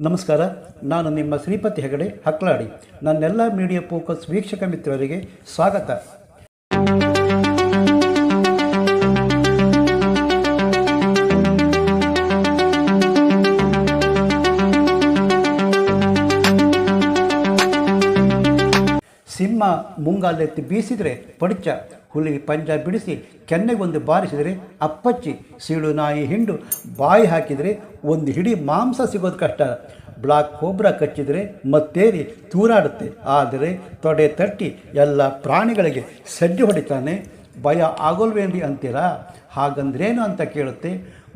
ನಮಸ್ಕಾರ. ನಾನು ನಿಮ್ಮ ಶ್ರೀಪತಿ ಹೆಗಡೆ ಹಕ್ಲಾಡಿ. ನನ್ನೆಲ್ಲ ಮೀಡಿಯಾ ಫೋಕಸ್ ವೀಕ್ಷಕ ಮಿತ್ರರಿಗೆ ಸ್ವಾಗತ. ಸಿಂಹ ಮುಂಗಾಲೆತ್ತಿ ಬೀಸಿದರೆ ಪಡಿಚ, ಹುಲಿ ಪಂಜ ಬಿಡಿಸಿ ಕೆನ್ನೆಗೊಂದು ಬಾರಿಸಿದರೆ ಅಪ್ಪಚ್ಚಿ, ಸೀಳು ನಾಯಿ ಹಿಂಡು ಬಾಯಿ ಹಾಕಿದರೆ ಒಂದು ಹಿಡಿ ಮಾಂಸ ಸಿಗೋದು ಕಷ್ಟ. ಬ್ಲಾಕ್ ಕೋಬ್ರಾ ಕಚ್ಚಿದರೆ ಮತ್ತೇರಿ ತೂರಾಡುತ್ತೆ, ಆದರೆ ತೊಡೆ ತಟ್ಟಿ ಎಲ್ಲ ಪ್ರಾಣಿಗಳಿಗೆ ಸಜ್ಜು ಹೊಡಿತಾನೆ. ಭಯ ಆಗೋಲ್ವೇನ್ರಿ ಅಂತೀರಾ? ಹಾಗಂದ್ರೇನು ಅಂತ ಕೇಳುತ್ತೆ.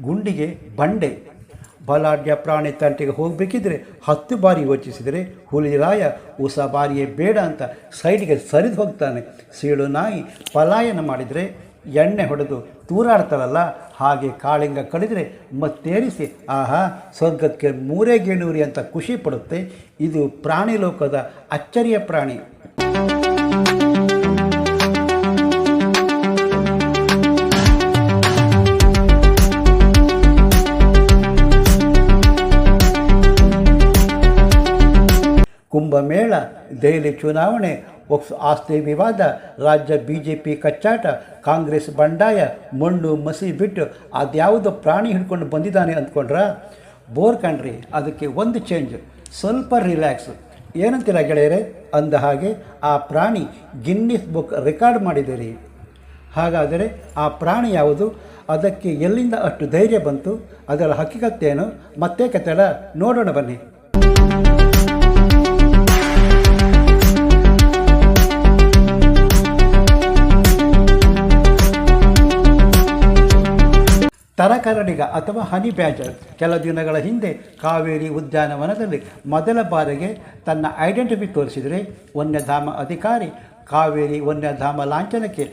ಗುಂಡಿಗೆ ಬಂಡೆ. ಬಲಾಢ್ಯ ಪ್ರಾಣಿ ತಂಟೆಗೆ ಹೋಗಬೇಕಿದ್ರೆ 10 ಬಾರಿ ಯೋಚಿಸಿದರೆ ಹುಲಿರಾಯ ಉಸ ಬಾರಿಯೇ ಬೇಡ ಅಂತ ಸೈಡ್ಗೆ ಸರಿದು ಹೋಗ್ತಾನೆ. ಸೀಳು ನಾಯಿ ಪಲಾಯನ ಮಾಡಿದರೆ ಎಣ್ಣೆ ಹೊಡೆದು ತೂರಾಡ್ತಾರಲ್ಲ, ಹಾಗೆ ಕಾಳಿಂಗ ಕಡಿದರೆ ಮತ್ತೇರಿಸಿ ಆಹಾ ಸ್ವರ್ಗಕ್ಕೆ 3 ಗೇಣೂರಿ ಅಂತ ಖುಷಿ ಪಡುತ್ತೆ. ಇದು ಪ್ರಾಣಿ ಲೋಕದ ಅಚ್ಚರಿಯ ಪ್ರಾಣಿ. ಕುಂಭಮೇಳ, ದೆಹಲಿ ಚುನಾವಣೆ, ವಕ್ಫ್ ಆಸ್ತಿ ವಿವಾದ, ರಾಜ್ಯ BJP ಕಚ್ಚಾಟ, ಕಾಂಗ್ರೆಸ್ ಬಂಡಾಯ, ಮಣ್ಣು ಮಸಿ ಬಿಟ್ಟು ಅದ್ಯಾವುದೋ ಪ್ರಾಣಿ ಹಿಡ್ಕೊಂಡು ಬಂದಿದ್ದಾನೆ ಅಂದ್ಕೊಂಡ್ರ? ಬೋರ್ ಕಣ್ರಿ. ಅದಕ್ಕೆ ಒಂದು ಚೇಂಜ್, ಸ್ವಲ್ಪ ರಿಲ್ಯಾಕ್ಸ್. ಏನಂತೀರ ಗೆಳೆಯರೆ? ಅಂದ ಹಾಗೆ ಆ ಪ್ರಾಣಿ ಗಿನ್ನಿಸ್ ಬುಕ್ ರೆಕಾರ್ಡ್ ಮಾಡಿದ್ದೀರಿ. ಹಾಗಾದರೆ ಆ ಪ್ರಾಣಿ ಯಾವುದು? ಅದಕ್ಕೆ ಎಲ್ಲಿಂದ ಅಷ್ಟು ಧೈರ್ಯ ಬಂತು? ಅದರ ಹಕ್ಕಿಕತ್ತೇನು? ಮತ್ತೆ ಕತೆಡ ನೋಡೋಣ ಬನ್ನಿ. ತರಕರಡಿಗ ಅಥವಾ ಹನಿ ಬ್ಯಾಜರ್ ಕೆಲ ದಿನಗಳ ಹಿಂದೆ ಕಾವೇರಿ ಉದ್ಯಾನವನದಲ್ಲಿ ಮೊದಲ ಬಾರಿಗೆ ತನ್ನ ಐಡೆಂಟಿಟಿ ತೋರಿಸಿದರೆ ವನ್ಯಧಾಮ ಅಧಿಕಾರಿ ಕಾವೇರಿ ವನ್ಯಧಾಮ ಲಾಂಛನಕ್ಕೆ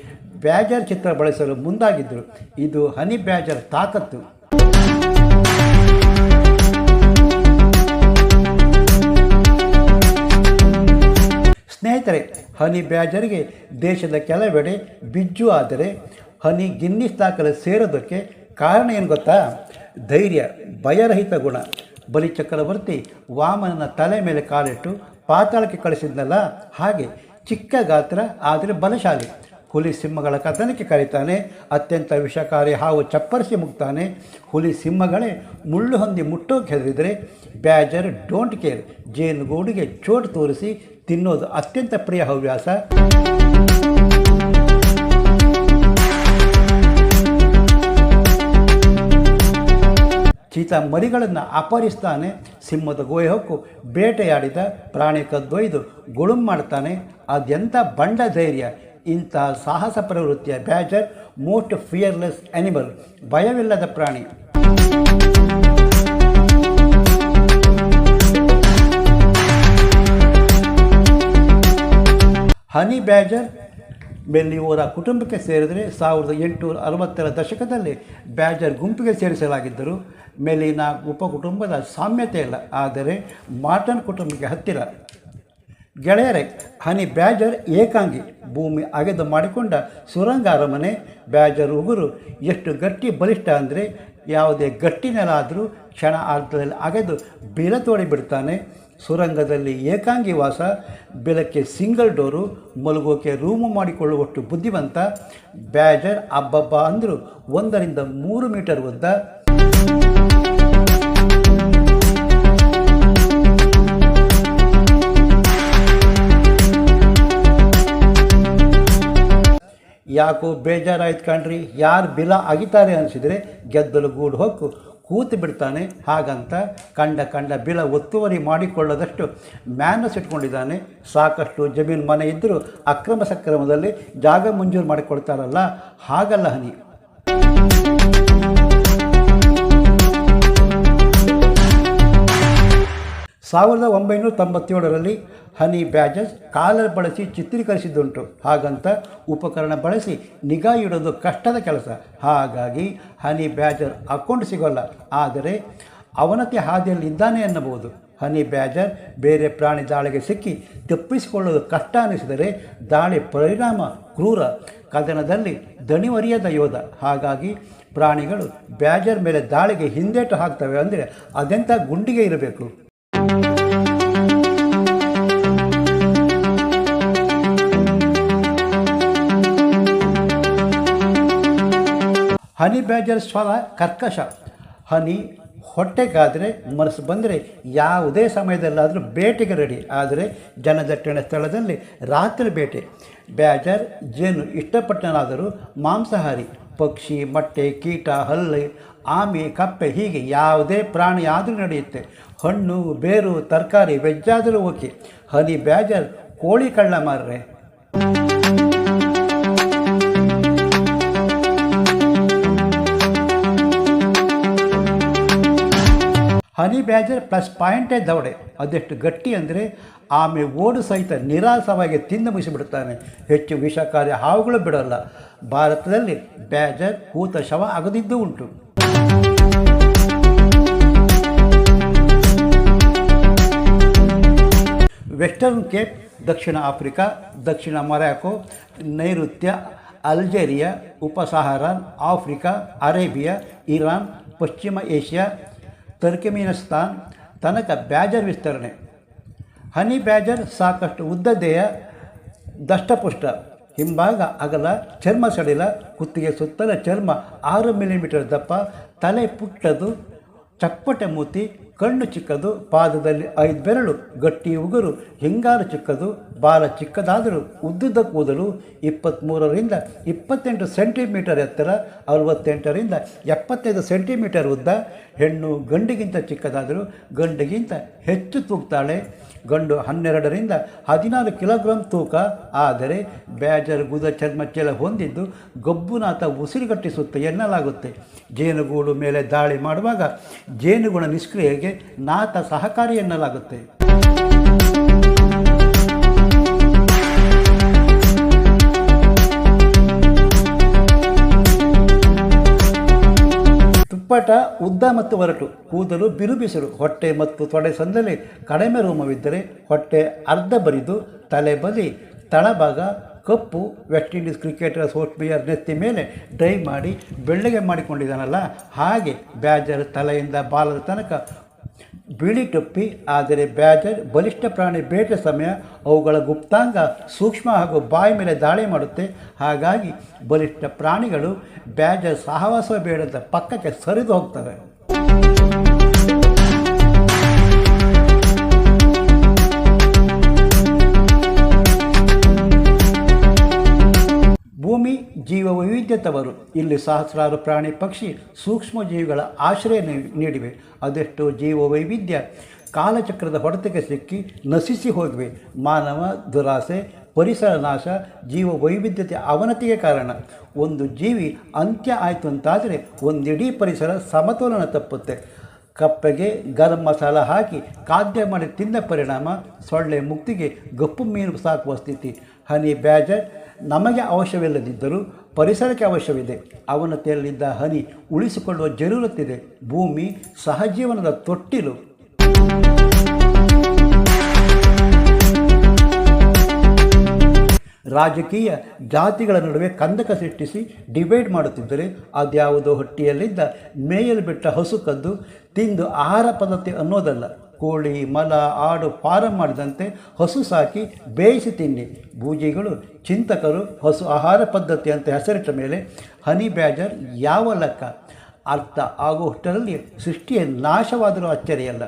ಬ್ಯಾಜರ್ ಚಿತ್ರ ಬಳಸಲು ಮುಂದಾಗಿದ್ದರು. ಇದು ಹನಿ ಬ್ಯಾಜರ್ ತಾಕತ್ತು. ಸ್ನೇಹಿತರೆ, ಹನಿ ಬ್ಯಾಜರ್ಗೆ ದೇಶದ ಕೆಲವೆಡೆ ಬಿಜ್ಜು. ಆದರೆ ಹನಿ ಗಿನ್ನಿಸ್ ದಾಖಲೆ ಸೇರೋದಕ್ಕೆ ಕಾರಣ ಏನು ಗೊತ್ತಾ? ಧೈರ್ಯ, ಭಯರಹಿತ ಗುಣ. ಬಲಿ ಚಕ್ರವರ್ತಿ ವಾಮನನ ತಲೆ ಮೇಲೆ ಕಾಲಿಟ್ಟು ಪಾತಾಳಕ್ಕೆ ಕಳಿಸಿದ್ನಲ್ಲ, ಹಾಗೆ ಚಿಕ್ಕ ಗಾತ್ರ ಆದರೆ ಬಲಶಾಲಿ. ಹುಲಿ ಸಿಂಹಗಳ ಕಥನಕ್ಕೆ ಕರೀತಾನೆ. ಅತ್ಯಂತ ವಿಷಕಾರಿ ಹಾವು ಚಪ್ಪರಿಸಿ ಮುಗ್ತಾನೆ. ಹುಲಿ ಸಿಂಹಗಳೇ ಮುಳ್ಳು ಹೊಂದಿ ಮುಟ್ಟೋಕೆ ಹೆದರಿದರೆ ಬ್ಯಾಜರ್ ಡೋಂಟ್ ಕೇರ್. ಜೇನುಗೂಡಿಗೆ ಚೋಟು ತೋರಿಸಿ ತಿನ್ನೋದು ಅತ್ಯಂತ ಪ್ರಿಯ ಹವ್ಯಾಸ. ಚೀತಾ ಮರಿಗಳನ್ನು ಅಪಹರಿಸ್ತಾನೆ. ಸಿಂಹದ ಗೋಯ್ ಹೊಕ್ಕು ಬೇಟೆಯಾಡಿದ ಪ್ರಾಣಿ ಕದ್ದೊಯ್ದು ಗುಳುಂ ಮಾಡ್ತಾನೆ. ಅದೆಂಥ ಬಂಡ ಧೈರ್ಯ! ಇಂಥ ಸಾಹಸ ಪ್ರವೃತ್ತಿಯ ಬ್ಯಾಜರ್ ಮೋಸ್ಟ್ ಫಿಯರ್ಲೆಸ್ ಆನಿಮಲ್, ಭಯವಿಲ್ಲದ ಪ್ರಾಣಿ. ಹನಿ ಬ್ಯಾಜರ್ ಮೆಲ್ಲಿವೋರ ಕುಟುಂಬಕ್ಕೆ ಸೇರಿದರೆ 1860ರ ದಶಕದಲ್ಲಿ ಬ್ಯಾಜರ್ ಗುಂಪಿಗೆ ಸೇರಿಸಲಾಗಿದ್ದರು. ಮೆಲಿನಾ ಉಪಕುಟುಂಬದ ಸಾಮ್ಯತೆ ಇಲ್ಲ, ಆದರೆ ಮಾರ್ಟನ್ ಕುಟುಂಬಕ್ಕೆ ಹತ್ತಿರ. ಗೆಳೆಯರೆ, ಹನಿ ಬ್ಯಾಜರ್ ಏಕಾಂಗಿ. ಭೂಮಿ ಅಗೆದು ಮಾಡಿಕೊಂಡ ಸುರಂಗ ಅರಮನೆ. ಬ್ಯಾಜರ್ ಉಗುರು ಎಷ್ಟು ಗಟ್ಟಿ ಬಲಿಷ್ಠ ಅಂದರೆ ಯಾವುದೇ ಗಟ್ಟಿ ನೆಲ ಆದರೂ ಕ್ಷಣ ಅರ್ಧದಲ್ಲಿ ಅಗೆದು ಬಿಲ ತೋಡಿಬಿಡ್ತಾನೆ. ಸುರಂಗದಲ್ಲಿ ಏಕಾಂಗಿ ವಾಸ. ಬೆಳಕ್ಕೆ ಸಿಂಗಲ್ ಡೋರು. ಮಲಗೋಕೆ ರೂಮು ಮಾಡಿಕೊಳ್ಳುವಷ್ಟು ಬುದ್ಧಿವಂತ. ಬ್ಯಾಜರ್ ಅಬ್ಬಬ್ಬ ಅಂದರೂ 1 ರಿಂದ 3 ಮೀಟರ್ ಉದ್ದ. ಯಾಕೋ ಬೇಜಾರಾಯ್ತು ಕಣ್ರಿ, ಯಾರು ಬಿಲ ಅಗಿತಾರೆ ಅನಿಸಿದರೆ ಗೆದ್ದಲು ಗೂಡು ಹೊಕ್ಕು ಕೂತು ಬಿಡ್ತಾನೆ. ಹಾಗಂತ ಕಂಡ ಬಿಲ ಒತ್ತುವರಿ ಮಾಡಿಕೊಳ್ಳದಷ್ಟು ಮ್ಯಾನಸ್ ಇಟ್ಕೊಂಡಿದ್ದಾನೆ. ಸಾಕಷ್ಟು ಜಮೀನು ಮನೆ ಇದ್ದರೂ ಅಕ್ರಮ ಸಕ್ರಮದಲ್ಲಿ ಜಾಗ ಮಂಜೂರು ಮಾಡಿಕೊಳ್ತಾರಲ್ಲ, ಹಾಗಲ್ಲ ಹನಿ. 1997ರಲ್ಲಿ ಹನಿ ಬ್ಯಾಜಸ್ ಕಾಲರ್ ಬಳಸಿ ಚಿತ್ರೀಕರಿಸಿದ್ದುಂಟು. ಹಾಗಂತ ಉಪಕರಣ ಬಳಸಿ ನಿಗಾ ಇಡೋದು ಕಷ್ಟದ ಕೆಲಸ. ಹಾಗಾಗಿ ಹನಿ ಬ್ಯಾಜರ್ ಅಕೌಂಟ್ ಸಿಗೋಲ್ಲ, ಆದರೆ ಅವನತಿ ಹಾದಿಯಲ್ಲಿ ಇದ್ದಾನೆ ಎನ್ನಬಹುದು. ಹನಿ ಬ್ಯಾಜರ್ ಬೇರೆ ಪ್ರಾಣಿ ದಾಳಿಗೆ ಸಿಕ್ಕಿ ತಪ್ಪಿಸಿಕೊಳ್ಳೋದು ಕಷ್ಟ ಅನಿಸಿದರೆ ದಾಳಿ ಪರಿಣಾಮ ಕ್ರೂರ. ಕದನದಲ್ಲಿ ದಣಿವರಿಯದ ಯೋಧ. ಹಾಗಾಗಿ ಪ್ರಾಣಿಗಳು ಬ್ಯಾಜರ್ ಮೇಲೆ ದಾಳಿಗೆ ಹಿಂದೇಟು ಹಾಕ್ತವೆ ಅಂದರೆ ಅದೆಂಥ ಗುಂಡಿಗೆ ಇರಬೇಕು. ಹನಿ ಬ್ಯಾಜರ್ ಸ್ವರ ಕರ್ಕಶ. ಹನಿ ಹೊಟ್ಟೆಗಾದರೆ ಮನಸ್ಸು ಬಂದರೆ ಯಾವುದೇ ಸಮಯದಲ್ಲಾದರೂ ಬೇಟೆಗೆ ರೆಡಿ. ಆದರೆ ಜನದಟ್ಟಣೆ ಸ್ಥಳದಲ್ಲಿ ರಾತ್ರಿ ಬೇಟೆ. ಬ್ಯಾಜರ್ ಜೇನು ಇಷ್ಟಪಟ್ಟನಾದರೂ ಮಾಂಸಾಹಾರಿ. ಪಕ್ಷಿ, ಮೊಟ್ಟೆ, ಕೀಟ, ಹಲ್ಲೆ, ಆಮೆ, ಕಪ್ಪೆ ಹೀಗೆ ಯಾವುದೇ ಪ್ರಾಣಿ ಆದರೂ ನಡೆಯುತ್ತೆ. ಹಣ್ಣು, ಬೇರು, ತರಕಾರಿ, ವೆಜ್ ಆದರೂ ಓಕೆ. ಹನಿ ಬ್ಯಾಜರ್ ಕೋಳಿ ಕಳ್ಳ ಮಾರ್ರೆ. ಹನಿ ಬ್ಯಾಜರ್ ಪ್ಲಸ್ ಪಾಯಿಂಟೇ ದವಡೆ. ಅದೆಷ್ಟು ಗಟ್ಟಿ ಅಂದರೆ ಆಮೆ ಓಡು ಸಹಿತ ನಿರಾಸವಾಗಿ ತಿಂದು ಮುಗಿಸಿಬಿಡುತ್ತಾನೆ. ಹೆಚ್ಚು ವಿಷಕಾರಿ ಹಾವುಗಳು ಬಿಡೋಲ್ಲ. ಭಾರತದಲ್ಲಿ ಬ್ಯಾಜರ್ ಹೂತ ಶವ ಆಗದಿದ್ದೂ ಉಂಟು. ವೆಸ್ಟರ್ನ್ ಕೇಪ್, ದಕ್ಷಿಣ ಆಫ್ರಿಕಾ, ದಕ್ಷಿಣ ಮೊರಾಕೊ, ನೈಋತ್ಯ ಅಲ್ಜೇರಿಯಾ, ಉಪಸಹಾರಾನ್ ಆಫ್ರಿಕಾ, ಅರೇಬಿಯಾ, ಇರಾನ್, ಪಶ್ಚಿಮ ಏಷ್ಯಾ, ಟರ್ಕಿಮಿನಿಸ್ತಾನ್ ತನಕ ಬ್ಯಾಜರ್ ವಿಸ್ತರಣೆ. ಹನಿ ಬ್ಯಾಜರ್ ಸಾಕಷ್ಟು ಉದ್ದದೆಯ, ದಷ್ಟಪುಷ್ಟ. ಹಿಂಭಾಗ ಅಗಲ, ಚರ್ಮ ಸಡಿಲ, ಕುತ್ತಿಗೆ ಸುತ್ತಲ ಚರ್ಮ 6 ಮಿಲಿಮೀಟರ್ ದಪ್ಪ, ತಲೆ ಪುಟ್ಟದು, ಚಪ್ಪಟೆ ಮೂತಿ, ಕಣ್ಣು ಚಿಕ್ಕದು, ಪಾದದಲ್ಲಿ 5 ಬೆರಳು, ಗಟ್ಟಿ ಉಗುರು, ಹಿಂಗಾರು ಚಿಕ್ಕದು, ಬಾಲ ಚಿಕ್ಕದಾದರೂ ಉದ್ದುದ್ದ ಕೂದಲು, 23ರಿಂದ 28 ಸೆಂಟಿಮೀಟರ್ ಎತ್ತರ, 68ರಿಂದ 75 ಸೆಂಟಿಮೀಟರ್ ಉದ್ದ. ಹೆಣ್ಣು ಗಂಡಿಗಿಂತ ಚಿಕ್ಕದಾದರೂ ಗಂಡಿಗಿಂತ ಹೆಚ್ಚು ತೂಗ್ತಾಳೆ. ಗಂಡು 12ರಿಂದ 16 ಕಿಲೋಗ್ರಾಂ ತೂಕ. ಆದರೆ ಬ್ಯಾಜರ್ ಗುದ ಚರ್ಮಚ್ಚೆಲ ಹೊಂದಿದ್ದು ಗಬ್ಬುನಾಥ ಉಸಿರುಗಟ್ಟಿಸುತ್ತೆ ಎನ್ನಲಾಗುತ್ತೆ. ಜೇನುಗೂಡು ಮೇಲೆ ದಾಳಿ ಮಾಡುವಾಗ ಜೇನುಗುಣ ನಿಷ್ಕ್ರಿಯೆಗೆ ನಾಥ ಸಹಕಾರಿ ಎನ್ನಲಾಗುತ್ತೆ. ತುಪ್ಪಟ ಉದ್ದ ಮತ್ತು ಒರಟು. ಕೂದಲು ಬಿರುಬಿಸಿರು. ಹೊಟ್ಟೆ ಮತ್ತು ತೊಡೆ ಸಂದಲ್ಲಿ ಕಡಿಮೆ ರೋಮವಿದ್ದರೆ ಹೊಟ್ಟೆ ಅರ್ಧ ಬರಿದು, ತಲೆ ಬದಿ ತಳಭಾಗ ಕಪ್ಪು. ವೆಸ್ಟ್ ಇಂಡೀಸ್ ಕ್ರಿಕೆಟರ್ ಸೋಟ್ಮೇಯರ್ ನೆತ್ತಿ ಮೇಲೆ ಡೈ ಮಾಡಿ ಬೆಳ್ಳಗೆ ಮಾಡಿಕೊಂಡಿದ್ದಾನಲ್ಲ, ಹಾಗೆ ಬ್ಯಾಜರ್ ತಲೆಯಿಂದ ಬಾಲದ ತನಕ ಬಿಳಿ ಟೊಪ್ಪಿ. ಆದರೆ ಬ್ಯಾಜರ್ ಬಲಿಷ್ಠ ಪ್ರಾಣಿ. ಬೇಟೆ ಸಮಯ ಅವುಗಳ ಗುಪ್ತಾಂಗ ಸೂಕ್ಷ್ಮ ಹಾಗೂ ಬಾಯಿ ಮೇಲೆ ದಾಳಿ ಮಾಡುತ್ತೆ. ಹಾಗಾಗಿ ಬಲಿಷ್ಠ ಪ್ರಾಣಿಗಳು ಬ್ಯಾಜರ್ ಸಹವಾಸ ಬೇಡದ ಪಕ್ಕಕ್ಕೆ ಸರಿದು ಹೋಗ್ತವೆ. ಭೂಮಿ ಜೀವ ವೈವಿಧ್ಯತವರು. ಇಲ್ಲಿ ಸಹಸ್ರಾರು ಪ್ರಾಣಿ, ಪಕ್ಷಿ, ಸೂಕ್ಷ್ಮ ಜೀವಿಗಳ ಆಶ್ರಯ ನೀಡಿವೆ. ಅದೆಷ್ಟೋ ಜೀವ ವೈವಿಧ್ಯ ಕಾಲಚಕ್ರದ ಹೊಡೆತಕ್ಕೆ ಸಿಕ್ಕಿ ನಶಿಸಿ ಹೋಗಿವೆ. ಮಾನವ ದುರಾಸೆ, ಪರಿಸರ ನಾಶ, ಜೀವ ವೈವಿಧ್ಯತೆ ಅವನತಿಗೆ ಕಾರಣ. ಒಂದು ಜೀವಿ ಅಂತ್ಯ ಆಯಿತು ಅಂತಾದರೆ ಒಂದಿಡೀ ಪರಿಸರ ಸಮತೋಲನ ತಪ್ಪುತ್ತೆ. ಕಪ್ಪೆಗೆ ಗರಂ ಮಸಾಲ ಹಾಕಿ ಖಾದ್ಯ ಮಾಡಿ ತಿಂದ ಪರಿಣಾಮ ಸೊಳ್ಳೆ ಮುಕ್ತಿಗೆ ಗಪ್ಪು ಮೀನು ಸಾಕುವ ಸ್ಥಿತಿ. ಹನಿ ಬ್ಯಾಜರ್ ನಮಗೆ ಅವಶ್ಯವಿಲ್ಲದಿದ್ದರೂ ಪರಿಸರಕ್ಕೆ ಅವಶ್ಯವಿದೆ. ಅವನತೆಯಲ್ಲಿದ್ದ ಹನಿ ಉಳಿಸಿಕೊಳ್ಳುವ ಜರೂರತ್ತಿದೆ. ಭೂಮಿ ಸಹಜೀವನದ ತೊಟ್ಟಿಲು. ರಾಜಕೀಯ ಜಾತಿಗಳ ನಡುವೆ ಕಂದಕ ಸೃಷ್ಟಿಸಿ ಡಿವೈಡ್ ಮಾಡುತ್ತಿದ್ದರೆ ಅದ್ಯಾವುದೋ ಹೊಟ್ಟಿಯಲ್ಲಿದ್ದ ಮೇಯಲು ಬಿಟ್ಟ ಹಸು ಕದ್ದು ತಿಂದು ಆಹಾರ ಪದ್ಧತಿ ಅನ್ನೋದಲ್ಲ. ಕೋಳಿ, ಮಲ, ಆಡು ಫಾರಂ ಮಾಡಿದಂತೆ ಹಸು ಸಾಕಿ ಬೇಯಿಸಿ ತಿನ್ನಿ. ಬೂಜಿಗಳು, ಚಿಂತಕರು ಹಸು ಆಹಾರ ಪದ್ಧತಿ ಅಂತ ಹೆಸರಿಟ್ಟ ಮೇಲೆ ಹನಿ ಬ್ಯಾಜರ್ ಯಾವ ಲೆಕ್ಕ? ಅರ್ಥ ಆಗುವಷ್ಟರಲ್ಲಿ ಸೃಷ್ಟಿಯ ನಾಶವಾದರೂ ಅಚ್ಚರಿಯಲ್ಲ.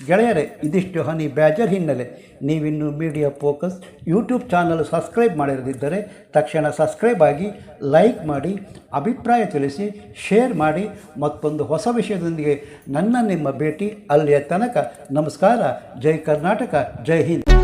ಗೆಳೆಯರೇ, ಇದಿಷ್ಟು ಹನಿ ಬ್ಯಾಜರ್ ಹಿನ್ನೆಲೆ. ನೀವಿನ್ನೂ media focus YouTube channel subscribe ಮಾಡಿರದಿದ್ದರೆ ತಕ್ಷಣ ಸಬ್ಸ್ಕ್ರೈಬ್ ಆಗಿ, ಲೈಕ್ ಮಾಡಿ, ಅಭಿಪ್ರಾಯ ತಿಳಿಸಿ, ಶೇರ್ ಮಾಡಿ. ಮತ್ತೊಂದು ಹೊಸ ವಿಷಯದೊಂದಿಗೆ ನಿಮ್ಮ ಭೇಟಿ. ಅಲ್ಲಿಯ ತನಕ ನಮಸ್ಕಾರ. ಜೈ ಕರ್ನಾಟಕ, ಜೈ ಹಿಂದ್.